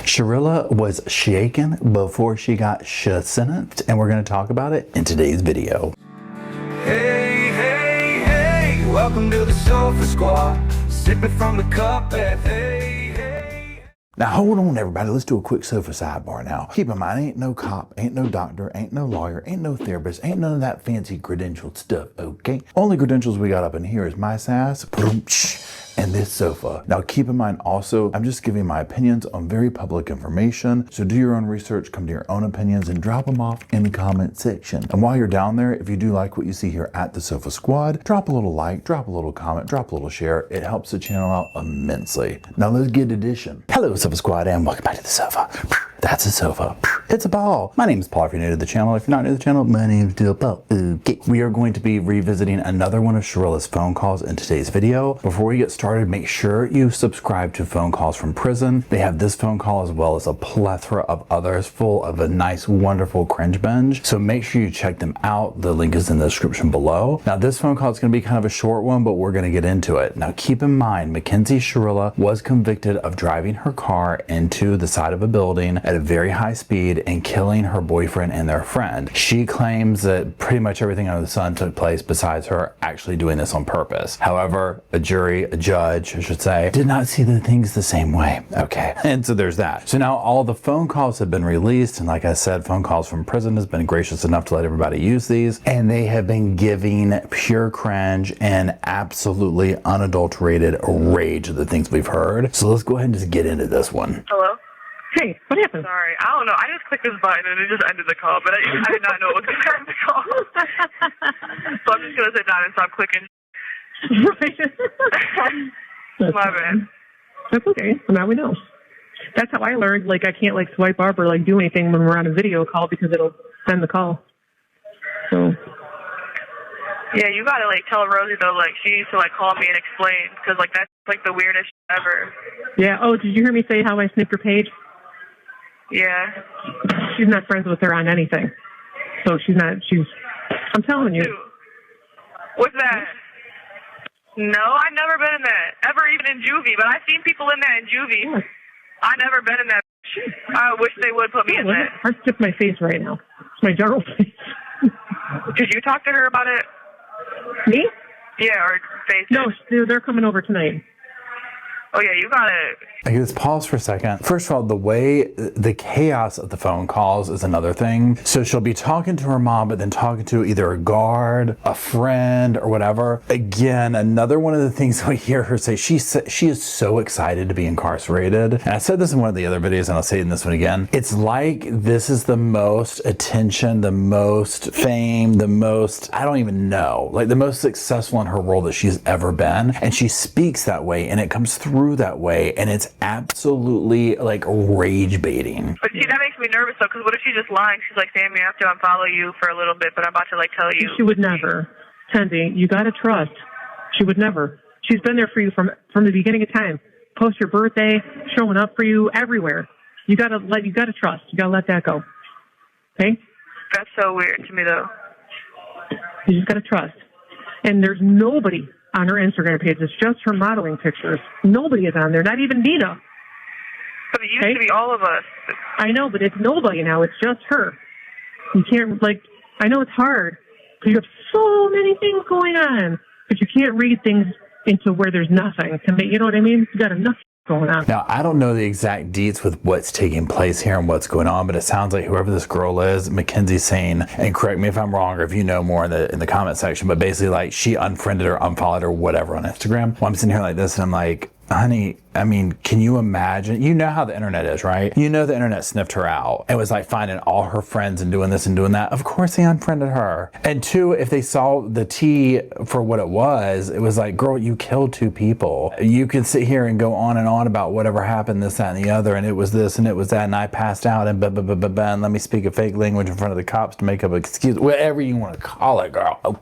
Sharilla was shaken before she got sentenced, and we're going to talk about it in today's video. Hey, hey, hey, welcome to the Sofa Squad, sipping from the cup, hey, hey. Now hold on everybody, let's do a quick sofa sidebar now. Keep in mind, ain't no cop, ain't no doctor, ain't no lawyer, ain't no therapist, ain't none of that fancy credentialed stuff, okay? Only credentials we got up in here is my sass, and this sofa. Now keep in mind also, I'm just giving my opinions on very public information, so do your own research, come to your own opinions, and drop them off in the comment section. And while you're down there, if you do like what you see here at the Sofa Squad, drop a little like, drop a little comment, drop a little share. It helps the channel out immensely. Now let's get edition. Hello Sofa Squad and welcome back to the sofa. That's a sofa. It's a ball. My name is Paul if you're new to the channel. If you're not new to the channel, my name is still Paul. Okay. We are going to be revisiting another one of Sharilla's phone calls in today's video. Before we get started, make sure you subscribe to Phone Calls from Prison. They have this phone call as well as a plethora of others full of a nice, wonderful cringe binge. So make sure you check them out. The link is in the description below. Now this phone call is going to be kind of a short one, but we're going to get into it. Now keep in mind, Mackenzie Sharilla was convicted of driving her car into the side of a building at a very high speed and killing her boyfriend and their friend. She claims that pretty much everything under the sun took place besides her actually doing this on purpose. However, a jury, a judge, I should say, did not see the things the same way. Okay, and so there's that. So now all the phone calls have been released, and like I said, Phone Calls from Prison has been gracious enough to let everybody use these, and they have been giving pure cringe and absolutely unadulterated rage of the things we've heard. So let's go ahead and just get into this one. Hello? Hey, what happened? Sorry, I don't know. I just clicked this button and it just ended the call, but I did not know it was going to end the call. So I'm just going to sit down and stop clicking. My bad. That's okay. So now we know. That's how I learned, like, I can't, like, swipe up or, like, do anything when we're on a video call because it'll end the call. So. Yeah, you got to, like, tell Rosie, though, like, she needs to, like, call me and explain because, like, that's, like, the weirdest shit ever. Yeah. Oh, did you hear me say how I snipped her page? Yeah. She's not friends with her on anything. So I'm telling you. What's that? No, I've never been in that. Ever, even in juvie. But I've seen people in that in juvie. Yeah. I've never been in that. I wish they would put me in that. Hard to my face right now. It's my general face. Did you talk to her about it? Me? Yeah, or face it? No, they're coming over tonight. Oh, yeah, you got it. I just pause for a second. First of all, the chaos of the phone calls is another thing. So she'll be talking to her mom, but then talking to either a guard, a friend, or whatever. Again, another one of the things we hear her say, she is so excited to be incarcerated. And I said this in one of the other videos, and I'll say it in this one again. It's like this is the most attention, the most fame, the most, I don't even know, like the most successful in her role that she's ever been. And she speaks that way, and it comes through that way, and it's absolutely like rage baiting. But see, that makes me nervous though, because what if she's just lying? She's like, Sammy, I have to unfollow you for a little bit, but I'm about to like tell you. She would never. Tendy, you gotta trust. She would never. She's been there for you from the beginning of time. Post your birthday, showing up for you everywhere. You gotta trust. You gotta let that go. Okay? That's so weird to me though. You just gotta trust. And there's nobody on her Instagram page. It's just her modeling pictures. Nobody is on there, not even Nina. But it used to be all of us. I know, but it's nobody now. It's just her. You can't, like, I know it's hard because you have so many things going on, but you can't read things into where there's nothing. You know what I mean? You got enough going on. Now, I don't know the exact deets with what's taking place here and what's going on, but it sounds like whoever this girl is, Mackenzie's saying, and correct me if I'm wrong or if you know more in the comment section, but basically like she unfriended or unfollowed or whatever on Instagram. Well, I'm sitting here like this and I'm like, honey, I mean, can you imagine? You know how the internet is, right? You know the internet sniffed her out. It was like finding all her friends and doing this and doing that. Of course they unfriended her. And two, if they saw the tea for what it was like, girl, you killed two people. You could sit here and go on and on about whatever happened, this, that, and the other, and it was this and it was that, and I passed out and blah, blah, blah, blah, blah, and let me speak a fake language in front of the cops to make up an excuse, whatever you want to call it, girl. Okay.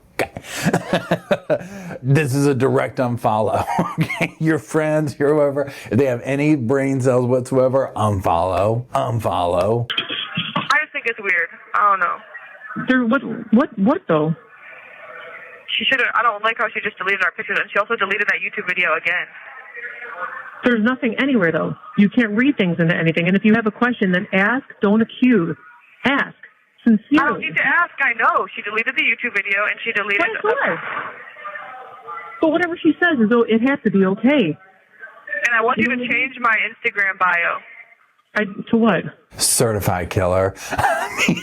This is a direct unfollow. Okay, your friends, your whoever, if they have any brain cells whatsoever, unfollow. I just think it's weird. I don't know. What though? She should have. I don't like how she just deleted our pictures, and she also deleted that YouTube video again. There's nothing anywhere, though. You can't read things into anything. And if you have a question, then ask, don't accuse. Ask. Sincerely. I don't need to ask. I know. She deleted the YouTube video, and she deleted... But whatever she says, is it has to be okay. And I want you to change my Instagram bio. To what? Certified killer. I mean,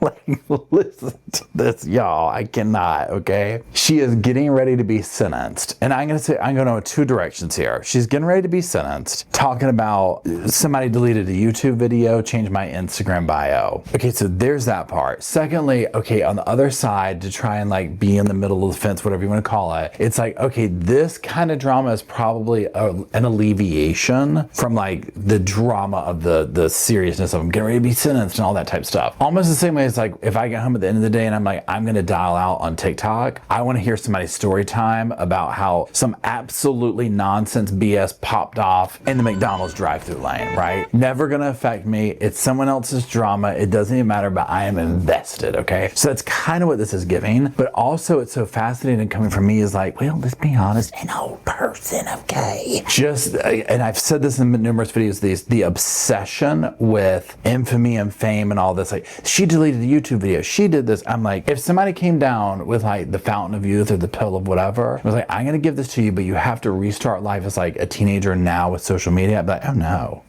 like, listen to this, y'all. I cannot, okay? She is getting ready to be sentenced. And I'm going to go in two directions here. She's getting ready to be sentenced, talking about somebody deleted a YouTube video, changed my Instagram bio. Okay, so there's that part. Secondly, okay, on the other side, to try and like be in the middle of the fence, whatever you want to call it, it's like, okay, this kind of drama is probably an alleviation from like the drama of the seriousness of them getting ready to be sentenced and all that type of stuff. Almost the same way as like if I get home at the end of the day and I'm like, I'm gonna dial out on TikTok, I want to hear somebody's story time about how some absolutely nonsense BS popped off in the McDonald's drive-thru lane, right? Never gonna affect me. It's someone else's drama. It doesn't even matter, but I am invested, okay? So that's kind of what this is giving, but also it's so fascinating coming from me is like, well, let's be honest, an old person, okay? Just, and I've said this in numerous videos, the obsession with infamy and fame and all this, like, she deleted a YouTube video, she did this. I'm like, if somebody came down with like the fountain of youth or the pill of whatever, I was like, I'm gonna give this to you, but you have to restart life as like a teenager now with social media. I'd be like, oh no.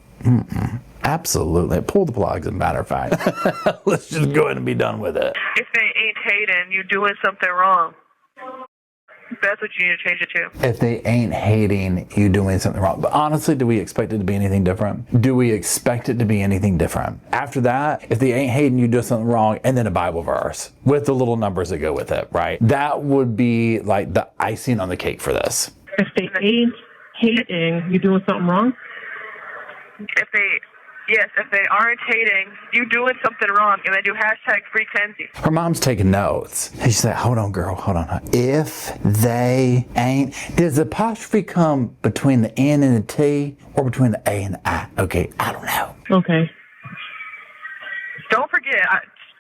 Absolutely. Pull the plug, as a matter of fact. Let's just go ahead and be done with it. If they ain't hating, you're doing something wrong. That's what you need to change it to. If they ain't hating, you doing something wrong. But honestly, do we expect it to be anything different? Do we expect it to be anything different? After that, if they ain't hating, you do something wrong, and then a Bible verse with the little numbers that go with it, right? That would be like the icing on the cake for this. If they ain't hating, you doing something wrong? If they aren't hating, you doing something wrong, and then do hashtag free Kenzie. Her mom's taking notes. And she said, hold on, girl, hold on. If they ain't, does the apostrophe come between the N and the T or between the A and the I? Okay, I don't know. Okay. Don't forget,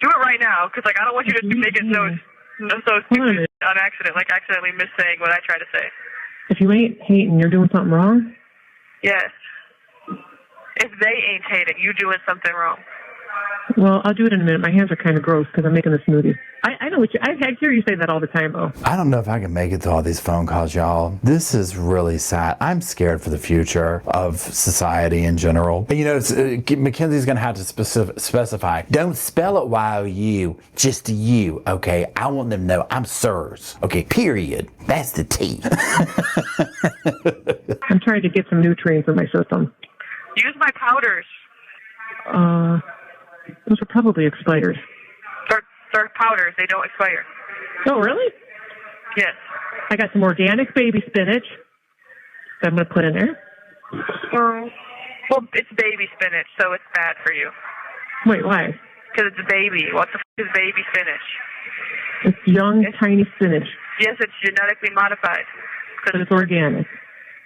do it right now, because like I don't want you to make it so stupid on accident, like accidentally missaying what I try to say. If you ain't hating, you're doing something wrong? Yes. If they ain't hating, you doing something wrong. Well, I'll do it in a minute. My hands are kind of gross because I'm making a smoothie. I know what I hear you say that all the time, though. I don't know if I can make it through all these phone calls, y'all. This is really sad. I'm scared for the future of society in general. And, you know, Mackenzie's going to have to specify. Don't spell it Y-O-U, just U, okay? I want them to know I'm sirs, okay? Period. That's the T. I'm trying to get some nutrients in my system. Use my powders. Those are probably expired. They're powders. They don't expire. Oh, really? Yes. I got some organic baby spinach that I'm going to put in there. Well, it's baby spinach, so it's bad for you. Wait, why? Because it's a baby. What the is baby spinach? It's young, tiny spinach. Yes, it's genetically modified. But it's organic.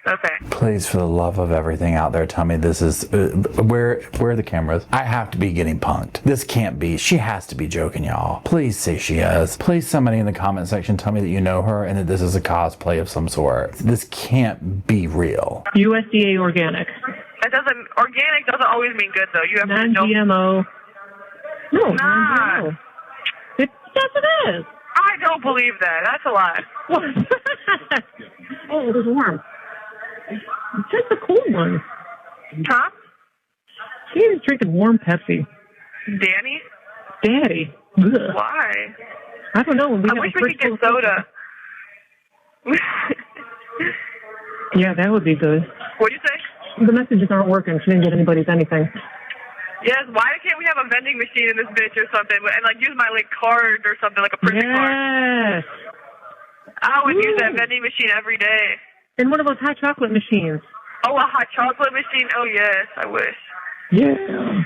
Okay. Please, for the love of everything out there, tell me this is... where are the cameras? I have to be getting punked. This can't be. She has to be joking, y'all. Please say she is. Please, somebody in the comment section, tell me that you know her and that this is a cosplay of some sort. This can't be real. USDA organic. Organic doesn't always mean good, though. You have to know. Non-GMO. No, non-GMO. Yes, it is. I don't believe that. That's a lie. Oh, it was warm. Just a cool one. Huh? She is drinking warm Pepsi. Danny? Daddy. Ugh. Why? I don't know. I wish we could get soda. Yeah, that would be good. What'd you say? The messages aren't working. She didn't get anybody's anything. Yes, why can't we have a vending machine in this bitch or something? And like use my like card or something, like a printed card. Yes. I would use that vending machine every day. And one of those hot chocolate machines. Oh, a hot chocolate machine? Oh, yes, I wish. Yeah.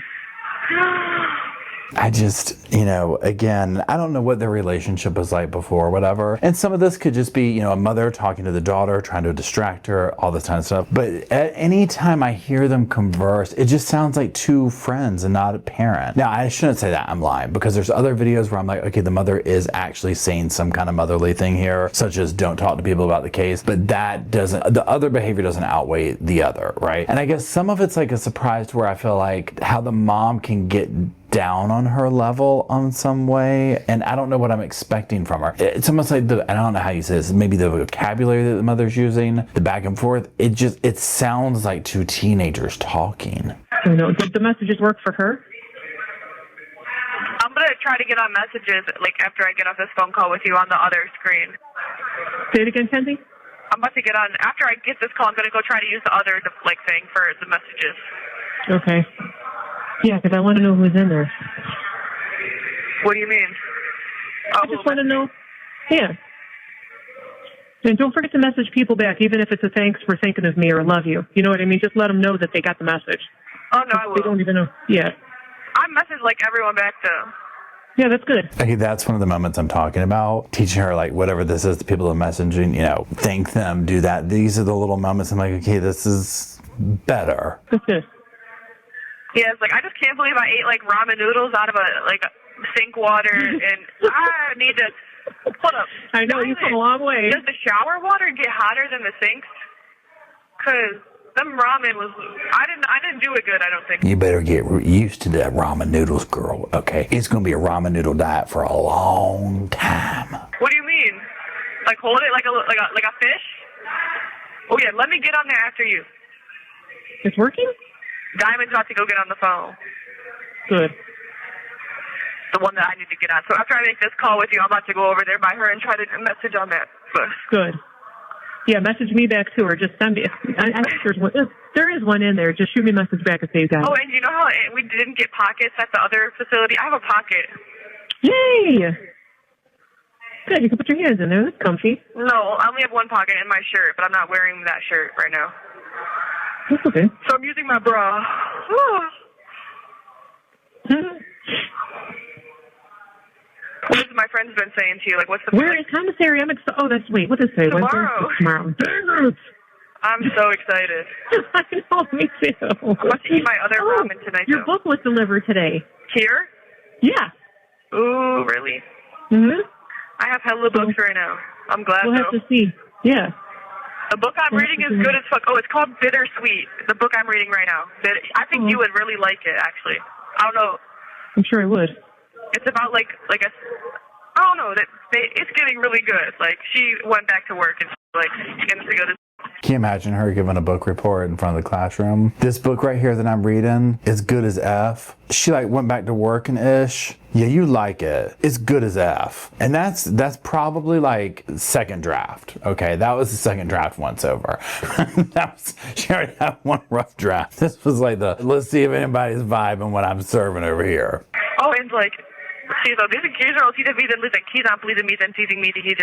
I just, again, I don't know what their relationship was like before or whatever. And some of this could just be, a mother talking to the daughter, trying to distract her, all this kind of stuff. But at any time I hear them converse, it just sounds like two friends and not a parent. Now, I shouldn't say that. I'm lying, because there's other videos where I'm like, okay, the mother is actually saying some kind of motherly thing here, such as don't talk to people about the case. But the other behavior doesn't outweigh the other, right? And I guess some of it's like a surprise to where I feel like how the mom can get down on her level on some way, and I don't know what I'm expecting from her. It's almost like I don't know how you say this, maybe the vocabulary that the mother's using, the back and forth, it sounds like two teenagers talking. I know. Did the messages work for her? I'm gonna try to get on messages like after I get off this phone call with you on the other screen. Say it again, Kenzie. I'm about to get on after I get this call. I'm gonna go try to use the other thing for the messages. Okay. Yeah, because I want to know who's in there. What do you mean? I just want to know. Yeah. And don't forget to message people back, even if it's a thanks for thinking of me or love you. You know what I mean? Just let them know that they got the message. Oh, no, I will. They don't even know. Yeah. I message like everyone back though. Yeah, that's good. Okay, that's one of the moments I'm talking about. Teaching her like whatever this is, the people that are messaging, thank them, do that. These are the little moments I'm like, okay, this is better. That's good. Yeah, it's like I just can't believe I ate like ramen noodles out of a sink water, and I need to put up. I know you've come a long way. Does the shower water get hotter than the sinks? Cause them ramen was I didn't do it good. I don't think. You better get used to that ramen noodles, girl. Okay, it's gonna be a ramen noodle diet for a long time. What do you mean? Like hold it like a fish? Oh yeah, let me get on there after you. It's working? Diamond's about to go get on the phone. Good. The one that I need to get on. So after I make this call with you, I'm about to go over there by her and try to message on that. Good. Yeah, message me back to her. Just send me. I think there is one in there. Just shoot me a message back if you got it. Oh, and you know how we didn't get pockets at the other facility? I have a pocket. Yay! Good. You can put your hands in there. That's comfy. No, I only have one pocket in my shirt, but I'm not wearing that shirt right now. That's okay. So I'm using my bra. What has my friends been saying to you? Like, what's the Where is commissary? I'm excited. Oh, that's wait. What is today? Tomorrow. Tomorrow. Dang it! I'm so excited. I know, me too. I'm about to eat my other ramen tonight. Your book was delivered today. Here? Yeah. Ooh, really? Mhm. I have hella books right now. I'm glad. We'll have to see. Yeah. The book I'm reading is good as fuck. Oh, it's called Bittersweet. The book I'm reading right now. I think you would really like it, actually. I don't know. I'm sure I would. It's about I don't know. It's getting really good. Like she went back to work and getting to go to. Can you imagine her giving a book report in front of the classroom? This book right here that I'm reading is good as F. She went back to work and ish. Yeah, you like it. It's good as F. And that's probably second draft. Okay, that was the second draft once over. She already had one rough draft. This was let's see if anybody's vibing what I'm serving over here. Oh, and Sizo, diese Käse wieder wieder Käse ablesen mit den Teasing me here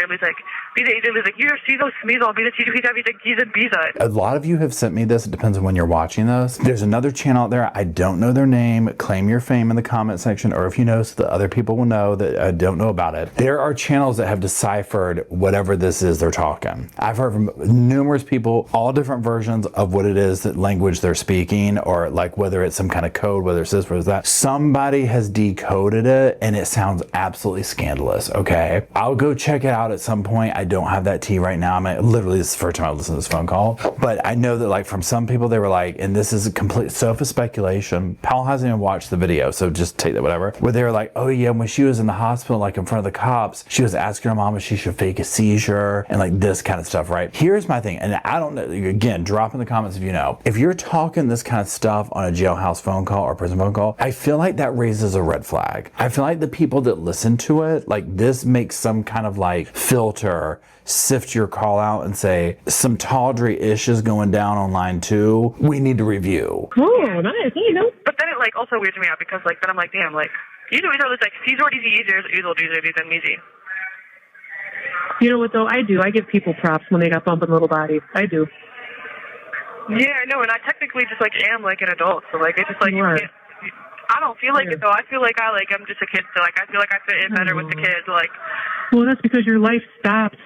A lot of you have sent me this. It depends on when you're watching this. There's another channel out there. I don't know their name. Claim your fame in the comment section, or if you know, so that other people will know that I don't know about it. There are channels that have deciphered whatever this is they're talking. I've heard from numerous people, all different versions of what it is, that language they're speaking, or whether it's some kind of code, whether it's this, whether it's that. Somebody has decoded it, and it sounds absolutely scandalous. Okay, I'll go check it out at some point. I don't have that tea right now. Literally, this is the first time I listened to this phone call, but I know that from some people they were and this is a complete sofa speculation. Powell hasn't even watched the video, so just take that whatever. Where they were oh yeah, when she was in the hospital, in front of the cops, she was asking her mom if she should fake a seizure and this kind of stuff. Right? Here's my thing, and I don't know. Again, drop in the comments if you know. If you're talking this kind of stuff on a jailhouse phone call or prison phone call, I feel like that raises a red flag. I feel like the people that listen to it, this makes some kind of filter, sift your call out and say some tawdry-ish is going down on line 2. We need to review. Oh, nice. You know. But then it also weirds me out because then I'm damn, you know, it's he's already easier than me. You know what though? I do. I give people props when they got bumping little bodies. I do. Yeah, I know, and I technically just am an adult, so it's just you can't. I don't feel like it though. I feel like I'm just a kid still. Like I feel like I fit in better with the kids. Like, well, that's because your life stopped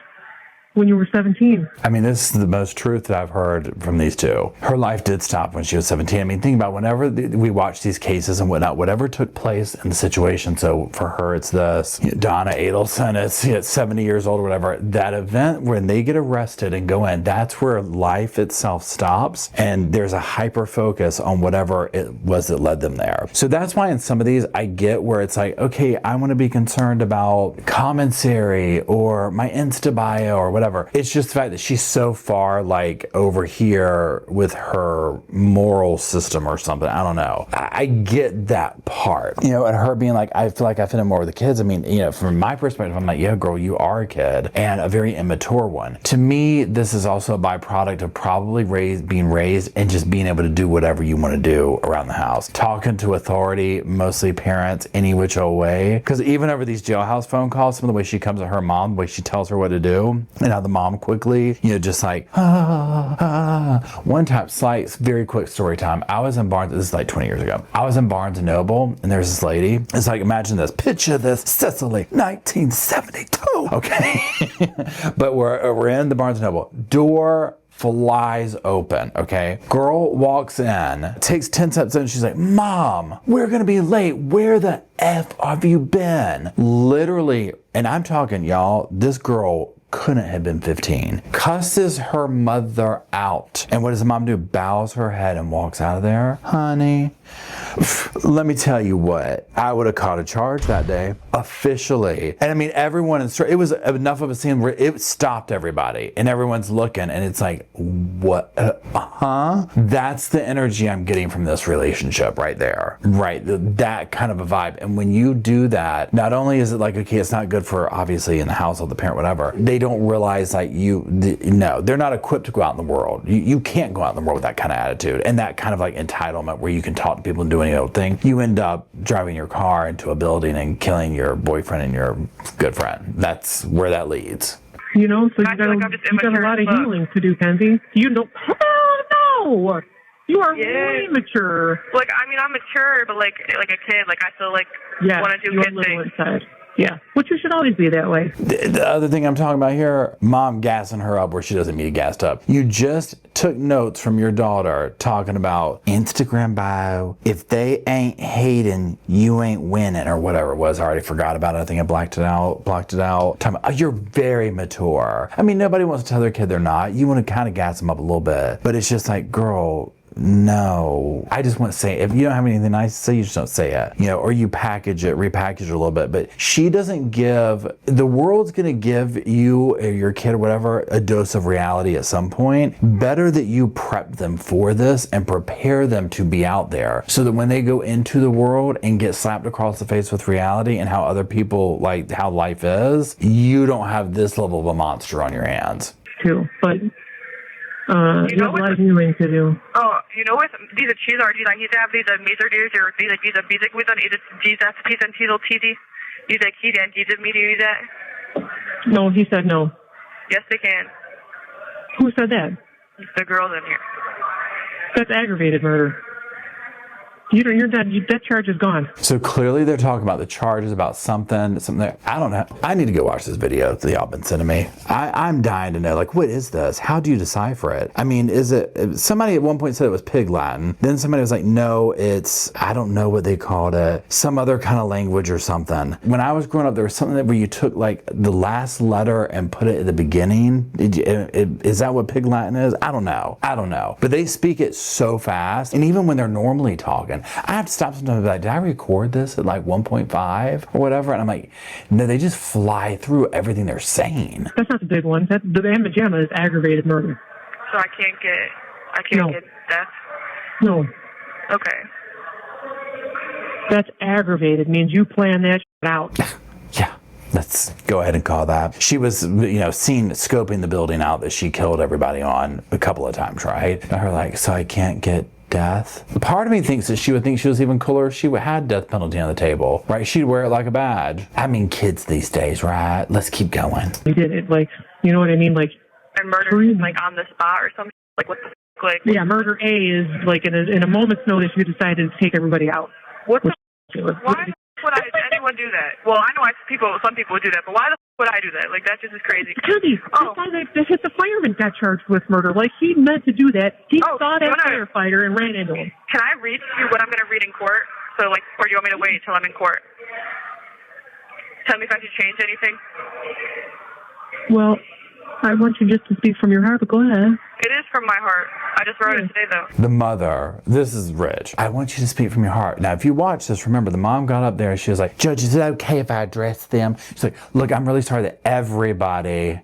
when you were 17. I mean, this is the most truth that I've heard from these two. Her life did stop when she was 17. I mean, think about whenever we watch these cases and whatnot, whatever took place in the situation. So for her, it's this. Donna Adelson is 70 years old or whatever. That event when they get arrested and go in, that's where life itself stops. And there's a hyper focus on whatever it was that led them there. So that's why in some of these, I get where it's like, okay, I want to be concerned about commissary or my Insta bio or whatever. It's just the fact that she's so far like over here with her moral system or something. I don't know. I get that part, and her being like, I feel like I fit in more with the kids. I mean, from my perspective, I'm like, yeah, girl, you are a kid and a very immature one. To me, this is also a byproduct of probably being raised and just being able to do whatever you want to do around the house. Talking to authority, mostly parents, any which old way. Because even over these jailhouse phone calls, some of the way she comes to her mom, the way she tells her what to do, and how the mom quickly, just like, One time, very quick story time. I was in Barnes, this is like 20 years ago. I was in Barnes & Noble, and there's this lady. It's like, imagine this, picture this, Cicely, 1972, okay? But we're in the Barnes & Noble. Door flies open, okay? Girl walks in, takes 10 steps in, she's like, Mom, we're gonna be late. Where the F have you been? Literally, and I'm talking, y'all, this girl couldn't have been 15. Cusses her mother out. And what does the mom do? Bows her head and walks out of there. Honey, let me tell you what, I would have caught a charge that day, officially. And I mean, everyone, it was enough of a scene where it stopped everybody and everyone's looking and it's like, what, That's the energy I'm getting from this relationship right there. Right, that kind of a vibe. And when you do that, not only is it like, okay, it's not good for obviously in the household, the parent, whatever, they don't realize like no, they're not equipped to go out in the world. You can't go out in the world with that kind of attitude and that kind of like entitlement where you can talk to people and do any old thing. You end up driving your car into a building and killing your boyfriend and your good friend. That's where that leads. So you got a lot of healing to do, Kenzie. Hell no! You are way mature. Like, I mean, I'm mature, but like a kid, like I still like want to do kid things. Inside. Yeah, which you should always be that way. The other thing I'm talking about here, mom gassing her up where she doesn't need to gassed up. You just took notes from your daughter talking about Instagram bio. If they ain't hating, you ain't winning, or whatever it was. I already forgot about it. I think I blocked it out. You're very mature. I mean, nobody wants to tell their kid they're not. You want to kind of gas them up a little bit. But it's just like, girl, no, I just want to say, if you don't have anything nice to say, you just don't say it, or you repackage it a little bit. But she doesn't the world's going to give you or your kid or whatever a dose of reality at some point. Better that you prep them for this and prepare them to be out there so that when they go into the world and get slapped across the face with reality and how other people, like how life is, you don't have this level of a monster on your hands. Too, but you have a lot of healing to do. With diese Cheesearter, diese have diese Meserdüse or diese Bisekwitter, diese Pisantizel TD, diese Kid and diese Media. No, he said no. Yes, they can. Who said that? The girls in here. That's aggravated murder. You're dead. That charge is gone. So clearly they're talking about the charges about something there. I don't know. I need to go watch this video that y'all been sending me. I'm dying to know, like, what is this? How do you decipher it? I mean, somebody at one point said it was Pig Latin. Then somebody was like, no, I don't know what they called it. Some other kind of language or something. When I was growing up, there was something where you took like the last letter and put it at the beginning. Is that what Pig Latin is? I don't know. But they speak it so fast. And even when they're normally talking, I have to stop sometimes and be like, did I record this at like 1.5 or whatever? And I'm like, no, they just fly through everything they're saying. That's not the big one. The Amajama is aggravated murder. So I can't get death? No. Okay. That's aggravated. Means you plan that shit out. Yeah. Let's go ahead and call that. She was, seen scoping the building out that she killed everybody on a couple of times, right? And her like, so I can't get death. Part of me thinks that she would think she was even cooler if she had death penalty on the table, right? She'd wear it like a badge. I mean, kids these days, right? Let's keep going. We did it, like, you know what I mean? Like, and murder is like on the spot or something? Like, what the like? Yeah, murder A is like in a moment's notice you decided to take everybody out. What the? Why would anyone do that? Well, I know some people would do that, but why the would I do that? Like, that just is crazy. Teddy, that's why the fireman got charged with murder. Like, he meant to do that. He saw that firefighter and ran into him. Can I read you what I'm going to read in court? So, like, or do you want me to wait until I'm in court? Tell me if I should change anything. Well, I want you just to speak from your heart, but go ahead. It is from my heart. I just wrote it today, though. The mother, this is Rich. I want you to speak from your heart. Now, if you watch this, remember the mom got up there and she was like, Judge, is it okay if I address them? She's like, look, I'm really sorry that everybody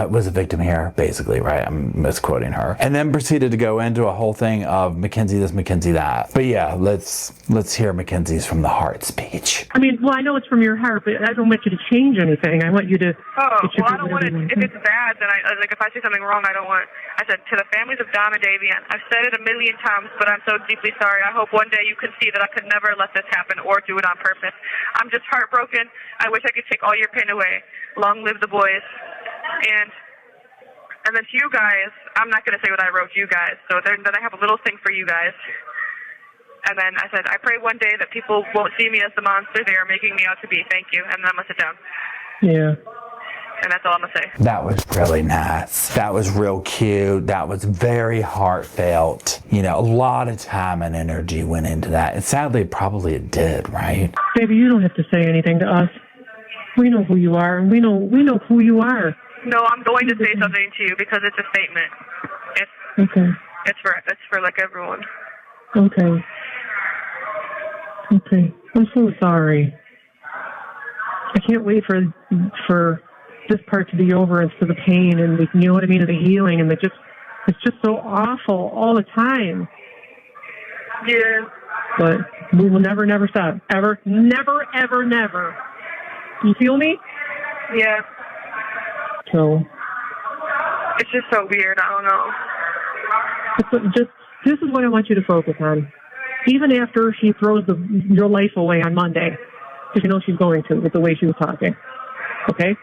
was a victim here, basically, right? I'm misquoting her. And then proceeded to go into a whole thing of Mackenzie this, Mackenzie that. But yeah, let's hear Mackenzie's from the heart speech. I mean, well, I know it's from your heart, but I don't want you to change anything. I want you to... well, I don't want it. If it's bad, then if I say something wrong, I don't want... I said, to the families of Dom and Davian, I've said it a million times, but I'm so deeply sorry. I hope one day you can see that I could never let this happen or do it on purpose. I'm just heartbroken. I wish I could take all your pain away. Long live the boys. And then to you guys, I'm not going to say what I wrote you guys, so then I have a little thing for you guys. And then I said, I pray one day that people won't see me as the monster they are making me out to be. Thank you. And then I'm going to sit down. Yeah. And that's all I'm going to say. That was really nice. That was real cute. That was very heartfelt. You know, a lot of time and energy went into that. And sadly, probably it did, right? Baby, you don't have to say anything to us. We know who you are, and we know who you are. No, I'm going to say something to you because it's a statement. Okay. It's for like everyone. Okay. I'm so sorry. I can't wait for this part to be over and for the pain and you know what I mean, the healing, and it's just so awful all the time. Yeah. But we will never stop. Ever. Never, ever, never. You feel me? Yeah. So. It's just so weird. I don't know. This is what I want you to focus on. Even after she throws your life away on Monday, because you know she's going to with the way she was talking. Okay?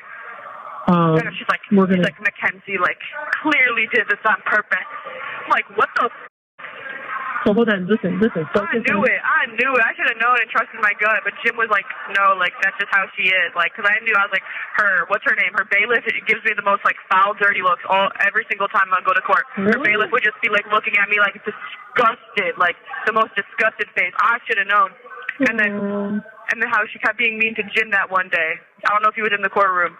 She's like Mackenzie, like, clearly did this on purpose. I'm like, what the? So hold on, listen. I knew it. I should have known and trusted my gut. But Jim was like, no, like, that's just how she is. Like, because I knew, I was like, what's her name? Her bailiff, it gives me the most, like, foul, dirty looks every single time I go to court. Really? Her bailiff would just be, like, looking at me, like, disgusted, like, the most disgusted face. I should have known. And then how she kept being mean to Jim that one day. I don't know if he was in the courtroom.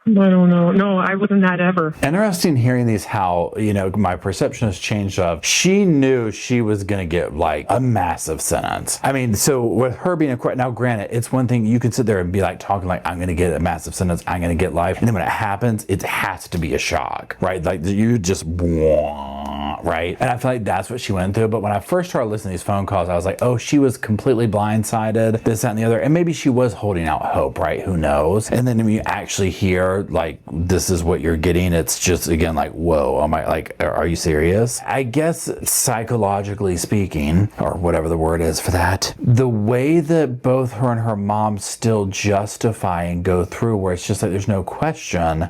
I don't know. No, I wasn't that ever. Interesting hearing these, how, you know, my perception has changed of, she knew she was going to get like a massive sentence. I mean, so with her being a court, now granted, it's one thing you can sit there and be like talking like, I'm going to get a massive sentence, I'm going to get life. And then when it happens, it has to be a shock, right? Like you just, right? And I feel like that's what she went through. But when I first started listening to these phone calls, I was like, oh, she was completely blindsided, this, that, and the other. And maybe she was holding out hope, right? Who knows? And then when you actually hear like, this is what you're getting, it's just, again, like, whoa, am I, like, are you serious? I guess psychologically speaking, or whatever the word is for that, the way that both her and her mom still justify and go through, where it's just like, there's no question,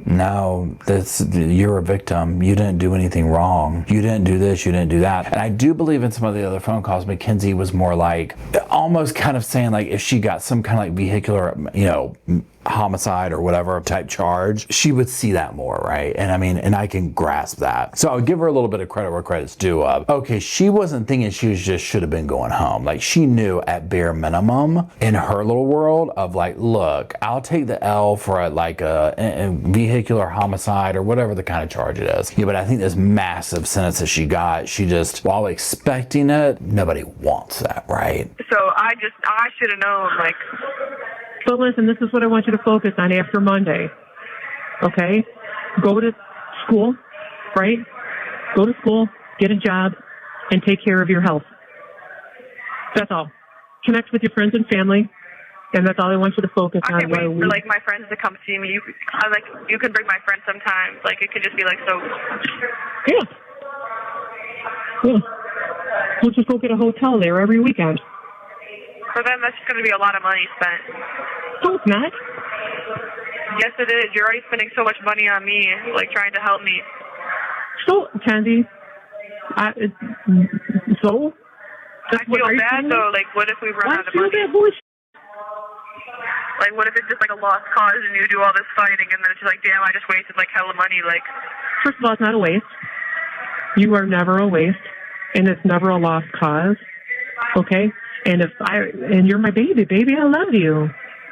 no, you're a victim, you didn't do anything wrong, you didn't do this, you didn't do that. And I do believe in some of the other phone calls, Mackenzie was more like, almost kind of saying like, if she got some kind of like vehicular, you know, homicide or whatever type charge, she would see that more, right? And I mean, and I can grasp that. So I would give her a little bit of credit where credit's due of, okay, she wasn't thinking she was just should have been going home. Like she knew at bare minimum in her little world of like, look, I'll take the L for a vehicular homicide or whatever the kind of charge it is. Yeah, but I think this massive sentence that she got, she just, while expecting it, nobody wants that, right? So I should have known, like. So listen, this is what I want you to focus on after Monday, okay? Go to school, right? Go to school, get a job, and take care of your health. That's all. Connect with your friends and family, and that's all I want you to focus on. I can't wait for, like, my friends to come see me. You can bring my friends sometimes. Like, it could just be, like, so... Yeah. We'll just go get a hotel there every weekend. For them, that's just going to be a lot of money spent. No, it's not. Yes, it is. You're already spending so much money on me, like, trying to help me. So, Candy, I feel bad though. Like, what if we run out of money? Like, what if it's just like a lost cause and you do all this fighting and then it's just like, damn, I just wasted like hella money. Like, first of all, it's not a waste. You are never a waste, and it's never a lost cause. Okay? And you're my baby, I love you.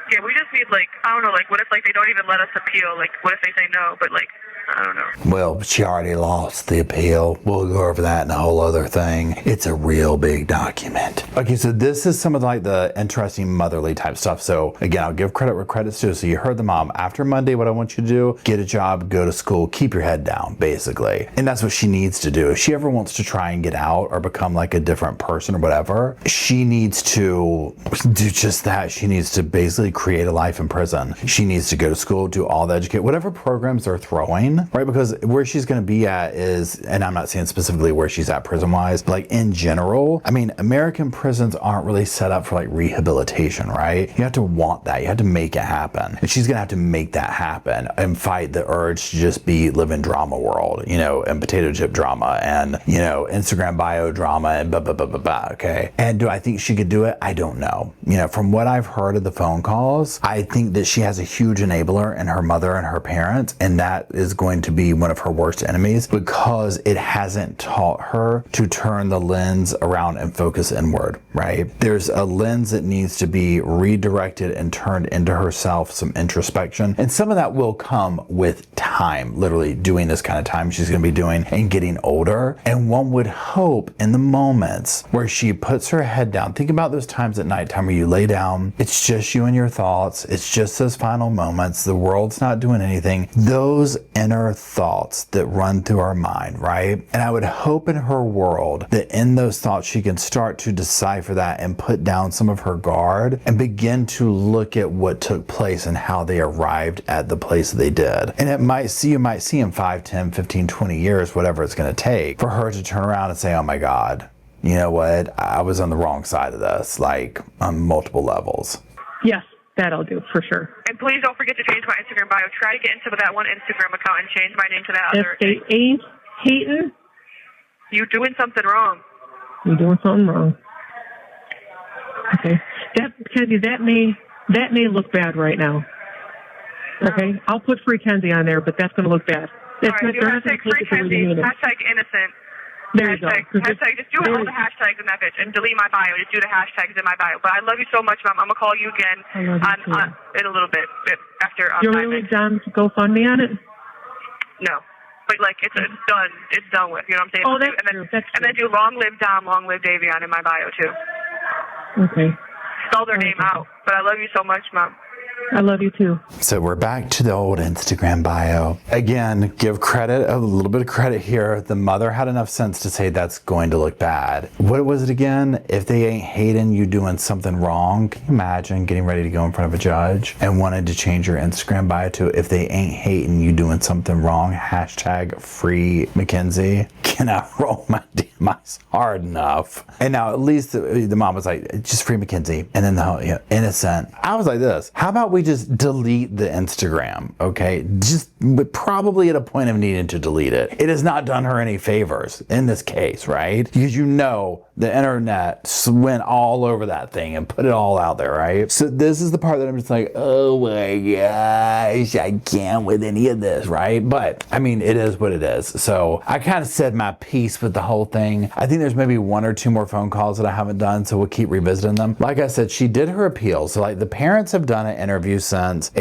Yeah, we just need, like, I don't know, like, what if, like, they don't even let us appeal? Like, what if they say no? But, like, I don't know. Well, she already lost the appeal. We'll go over that in a whole other thing. It's a real big document. Okay, so this is some of like the interesting motherly type stuff. So again, I'll give credit where credit's due. So you heard the mom. After Monday, what I want you to do, get a job, go to school, keep your head down, basically. And that's what she needs to do. If she ever wants to try and get out or become like a different person or whatever, she needs to do just that. She needs to basically create a life in prison. She needs to go to school, do all the educate, whatever programs they're throwing, right? Because where she's going to be at is, and I'm not saying specifically where she's at prison wise, like in general, I mean, American prisons aren't really set up for like rehabilitation, right? You have to want that. You have to make it happen. And she's going to have to make that happen and fight the urge to just live in drama world, you know, and potato chip drama and, you know, Instagram bio drama and blah, blah, blah, blah, blah. Okay. And do I think she could do it? I don't know. You know, from what I've heard of the phone calls, I think that she has a huge enabler in her mother and her parents, and that is going to be one of her worst enemies because it hasn't taught her to turn the lens around and focus inward, right? There's a lens that needs to be redirected and turned into herself, some introspection, and some of that will come with time, literally doing this kind of time she's going to be doing and getting older. And one would hope in the moments where she puts her head down, think about those times at nighttime where you lay down, it's just you and your thoughts, it's just those final moments, the world's not doing anything, those inner thoughts that run through our mind, right? And I would hope in her world that in those thoughts she can start to decipher that and put down some of her guard and begin to look at what took place and how they arrived at the place they did. And you might see in 5, 10, 15, 20 years, whatever it's going to take for her to turn around and say, oh my God, you know what? I was on the wrong side of this, like on multiple levels. Yes. That I'll do for sure. And please don't forget to change my Instagram bio. Try to get into that one Instagram account and change my name to that other. If they ain't hating, you doing something wrong. You're doing something wrong. Okay. That may look bad right now. Okay. I'll put Free Kenzie on there, but that's going to look bad. All right, do hashtag Free Kenzie, hashtag innocent. There you go. Hashtag, just do all the hashtags in that bitch and delete my bio. Just do the hashtags in my bio. But I love you so much, Mom. I'm going to call you again in a little bit after. You're really done to GoFundMe on it? No. But, like, it's done. It's done with. You know what I'm saying? Oh, that's true. And then do Long Live Dom, Long Live Davion in my bio, too. Okay. Spell their name out. But I love you so much, Mom. I love you too. So we're back to the old Instagram bio. Again, give credit, a little bit of credit here. The mother had enough sense to say that's going to look bad. What was it again? If they ain't hating you doing something wrong, can you imagine getting ready to go in front of a judge and wanted to change your Instagram bio to if they ain't hating you doing something wrong, hashtag Free Mackenzie. Can I roll my damn eyes hard enough? And now at least the mom was like, just Free Mackenzie. And then the whole, innocent. I was like this, how about we just delete the Instagram, okay? But probably at a point of needing to delete it. It has not done her any favors in this case, right? Because you know the internet went all over that thing and put it all out there, right? So this is the part that I'm just like, oh my gosh, I can't with any of this, right? But I mean, it is what it is. So I kind of said my piece with the whole thing. I think there's maybe 1 or 2 more phone calls that I haven't done, so we'll keep revisiting them. Like I said, she did her appeal. So like the parents have done an interview since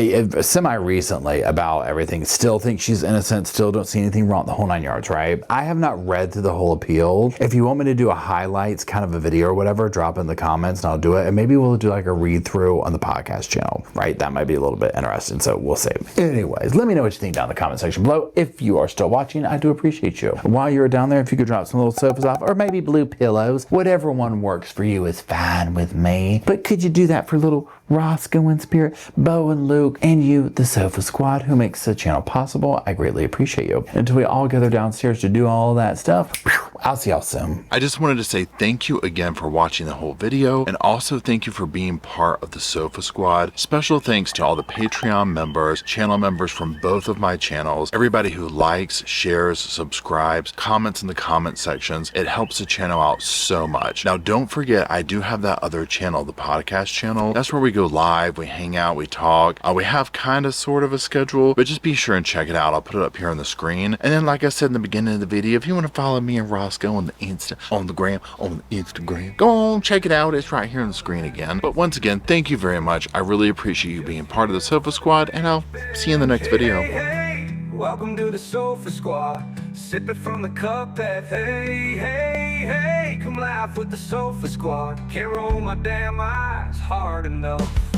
semi-recently about everything. Still think she's innocent, still don't see anything wrong, the whole 9 yards, right? I have not read through the whole appeal. If you want me to do a highlights kind of a video or whatever, drop in the comments and I'll do it. And maybe we'll do like a read through on the podcast channel, right? That might be a little bit interesting, so we'll see. Anyways, let me know what you think down in the comment section below. If you are still watching, I do appreciate you. While you're down there, if you could drop some little sofas off or maybe blue pillows, whatever one works for you is fine with me. But could you do that for little Roscoe in spirit, Bo and Luke, and you, the Sofa Squad, who makes the channel possible? I greatly appreciate you. Until we all gather downstairs to do all that stuff, I'll see y'all soon. I just wanted to say thank you again for watching the whole video, and also thank you for being part of the Sofa Squad. Special thanks to all the Patreon members, channel members from both of my channels, everybody who likes, shares, subscribes, comments in the comment sections. It helps the channel out so much. Now don't forget, I do have that other channel, the podcast channel. That's where we go live, we hang out, we talk. We have kind of sort of a schedule, but just be sure and check it out. I'll put it up here on the screen. And then like I said in the beginning of the video, if you want to follow me and Roscoe on the Instagram, go on, check it out. It's right here on the screen again. But once again, thank you very much. I really appreciate you being part of the Sofa Squad, and I'll see you in the next video. Hey, welcome to the Sofa Squad. Sipping from the cup that hey, come laugh with the Sofa Squad. Can't roll my damn eyes hard enough.